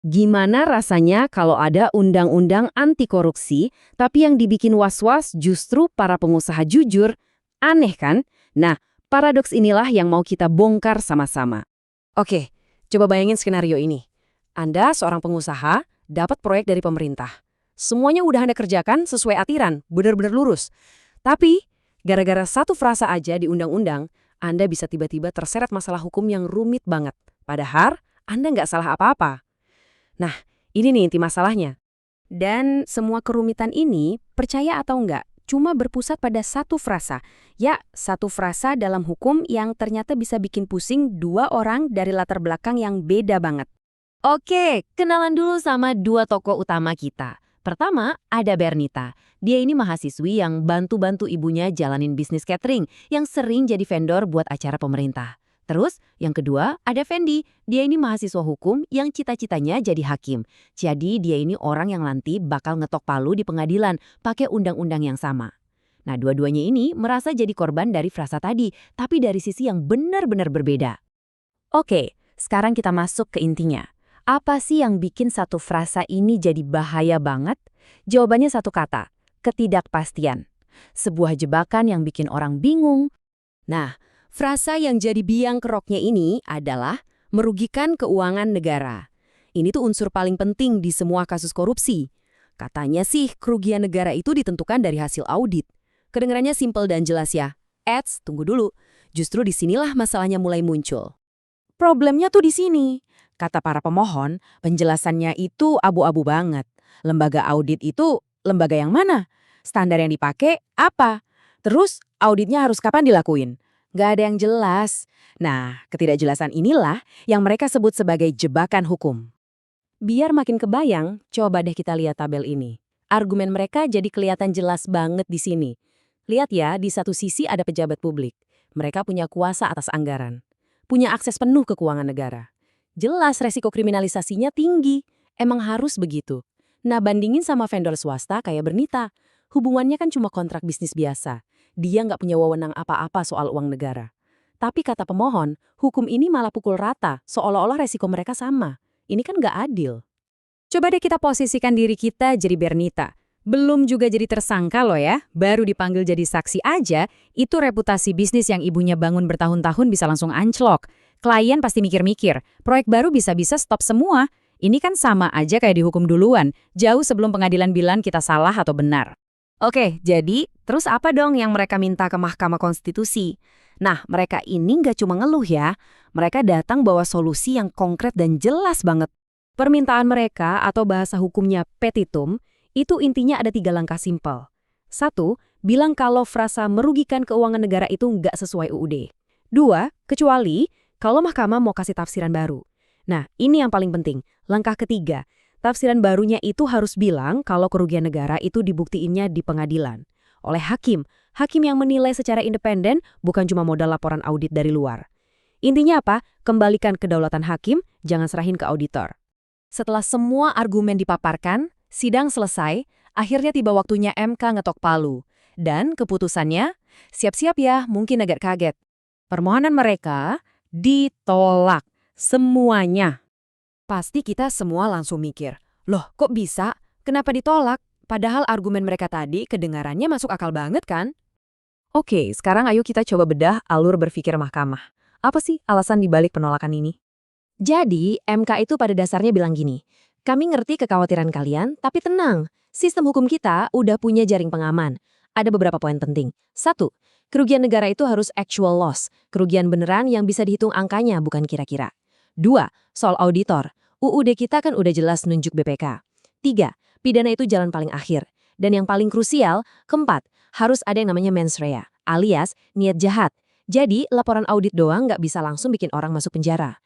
Gimana rasanya kalau ada undang-undang anti korupsi, tapi yang dibikin was-was justru para pengusaha jujur? Aneh kan? Nah, paradoks inilah yang mau kita bongkar sama-sama. Oke, coba bayangin skenario ini. Anda seorang pengusaha, dapat proyek dari pemerintah. Semuanya udah Anda kerjakan sesuai atiran, benar-benar lurus. Tapi, gara-gara satu frasa aja di undang-undang, Anda bisa tiba-tiba terseret masalah hukum yang rumit banget. Padahal, Anda nggak salah apa-apa. Nah, ini nih inti masalahnya. Dan semua kerumitan ini, percaya atau enggak, cuma berpusat pada satu frasa. Ya, satu frasa dalam hukum yang ternyata bisa bikin pusing dua orang dari latar belakang yang beda banget. Oke, kenalan dulu sama dua tokoh utama kita. Pertama, ada Bernita. Dia ini mahasiswi yang bantu-bantu ibunya jalanin bisnis catering yang sering jadi vendor buat acara pemerintah. Terus, yang kedua, ada Fendi. Dia ini mahasiswa hukum yang cita-citanya jadi hakim. Jadi, dia ini orang yang nanti bakal ngetok palu di pengadilan pakai undang-undang yang sama. Nah, dua-duanya ini merasa jadi korban dari frasa tadi, tapi dari sisi yang benar-benar berbeda. Oke, sekarang kita masuk ke intinya. Apa sih yang bikin satu frasa ini jadi bahaya banget? Jawabannya satu kata, ketidakpastian. Sebuah jebakan yang bikin orang bingung. Nah, frasa yang jadi biang keroknya ini adalah merugikan keuangan negara. Ini tuh unsur paling penting di semua kasus korupsi. Katanya sih kerugian negara itu ditentukan dari hasil audit. Kedengarannya simpel dan jelas ya. Eits, tunggu dulu. Justru disinilah masalahnya mulai muncul. Problemnya tuh di sini. Kata para pemohon, penjelasannya itu abu-abu banget. Lembaga audit itu lembaga yang mana? Standar yang dipakai apa? Terus auditnya harus kapan dilakuin? Nggak ada yang jelas. Nah, ketidakjelasan inilah yang mereka sebut sebagai jebakan hukum. Biar makin kebayang, coba deh kita lihat tabel ini. Argumen mereka jadi kelihatan jelas banget di sini. Lihat ya, di satu sisi ada pejabat publik. Mereka punya kuasa atas anggaran. Punya akses penuh ke keuangan negara. Jelas resiko kriminalisasinya tinggi. Emang harus begitu. Nah, bandingin sama vendor swasta kayak Bernita. Hubungannya kan cuma kontrak bisnis biasa. Dia nggak punya wewenang apa-apa soal uang negara. Tapi kata pemohon, hukum ini malah pukul rata, seolah-olah resiko mereka sama. Ini kan nggak adil. Coba deh kita posisikan diri kita jadi Bernita. Belum juga jadi tersangka loh ya, baru dipanggil jadi saksi aja, itu reputasi bisnis yang ibunya bangun bertahun-tahun bisa langsung anjlok. Klien pasti mikir-mikir, proyek baru bisa-bisa stop semua. Ini kan sama aja kayak dihukum duluan, jauh sebelum pengadilan bilang kita salah atau benar. Oke, jadi terus apa dong yang mereka minta ke Mahkamah Konstitusi? Nah, mereka ini nggak cuma ngeluh ya, mereka datang bawa solusi yang konkret dan jelas banget. Permintaan mereka atau bahasa hukumnya petitum, itu intinya ada 3 langkah simpel. 1, bilang kalau frasa merugikan keuangan negara itu nggak sesuai UUD. 2, kecuali kalau mahkamah mau kasih tafsiran baru. Nah, ini yang paling penting. Langkah ketiga, tafsiran barunya itu harus bilang kalau kerugian negara itu dibuktiinnya di pengadilan. Oleh hakim, hakim yang menilai secara independen bukan cuma modal laporan audit dari luar. Intinya apa? Kembalikan kedaulatan hakim, jangan serahin ke auditor. Setelah semua argumen dipaparkan, sidang selesai, akhirnya tiba waktunya MK ngetok palu. Dan keputusannya, siap-siap ya, mungkin agak kaget. Permohonan mereka ditolak. Semuanya. Pasti kita semua langsung mikir, loh kok bisa? Kenapa ditolak? Padahal argumen mereka tadi kedengarannya masuk akal banget kan? Oke, sekarang ayo kita coba bedah alur berpikir mahkamah. Apa sih alasan dibalik penolakan ini? Jadi, MK itu pada dasarnya bilang gini, kami ngerti kekhawatiran kalian, tapi tenang, sistem hukum kita udah punya jaring pengaman. Ada beberapa poin penting. 1, kerugian negara itu harus actual loss, kerugian beneran yang bisa dihitung angkanya bukan kira-kira. 2, soal auditor, UUD kita kan udah jelas nunjuk BPK. 3, pidana itu jalan paling akhir. Dan yang paling krusial, keempat, harus ada yang namanya mens rea, alias niat jahat. Jadi, laporan audit doang nggak bisa langsung bikin orang masuk penjara.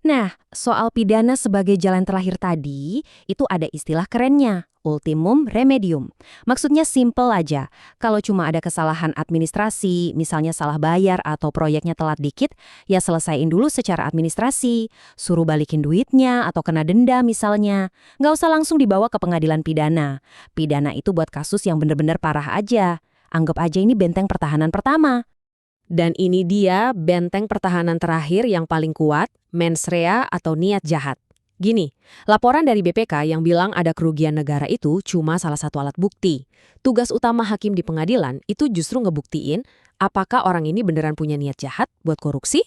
Nah, soal pidana sebagai jalan terakhir tadi, itu ada istilah kerennya, ultimum remedium. Maksudnya simple aja, kalau cuma ada kesalahan administrasi, misalnya salah bayar atau proyeknya telat dikit, ya selesaiin dulu secara administrasi, suruh balikin duitnya atau kena denda misalnya. Nggak usah langsung dibawa ke pengadilan pidana. Pidana itu buat kasus yang bener-bener parah aja. Anggap aja ini benteng pertahanan pertama. Dan ini dia benteng pertahanan terakhir yang paling kuat, mens rea atau niat jahat. Gini, laporan dari BPK yang bilang ada kerugian negara itu cuma salah satu alat bukti. Tugas utama hakim di pengadilan itu justru ngebuktiin apakah orang ini beneran punya niat jahat buat korupsi.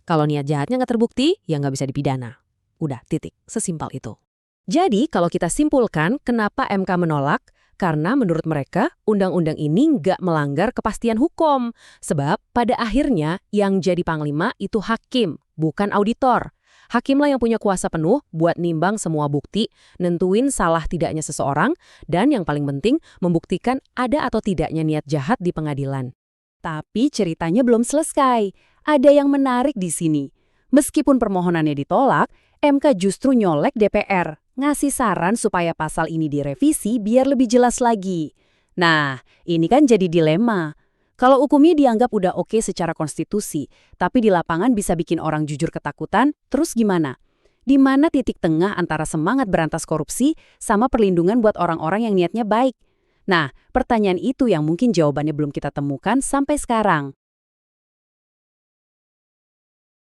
Kalau niat jahatnya nggak terbukti, ya nggak bisa dipidana. Udah, titik. Sesimpel itu. Jadi, kalau kita simpulkan kenapa MK menolak, karena menurut mereka, undang-undang ini nggak melanggar kepastian hukum. Sebab, pada akhirnya, yang jadi panglima itu hakim, bukan auditor. Hakimlah yang punya kuasa penuh buat nimbang semua bukti, nentuin salah tidaknya seseorang, dan yang paling penting, membuktikan ada atau tidaknya niat jahat di pengadilan. Tapi ceritanya belum selesai. Ada yang menarik di sini. Meskipun permohonannya ditolak, MK justru nyolek DPR, ngasih saran supaya pasal ini direvisi biar lebih jelas lagi. Nah, ini kan jadi dilema. Kalau hukumnya dianggap udah oke secara konstitusi, tapi di lapangan bisa bikin orang jujur ketakutan, terus gimana? Di mana titik tengah antara semangat berantas korupsi sama perlindungan buat orang-orang yang niatnya baik? Nah, pertanyaan itu yang mungkin jawabannya belum kita temukan sampai sekarang.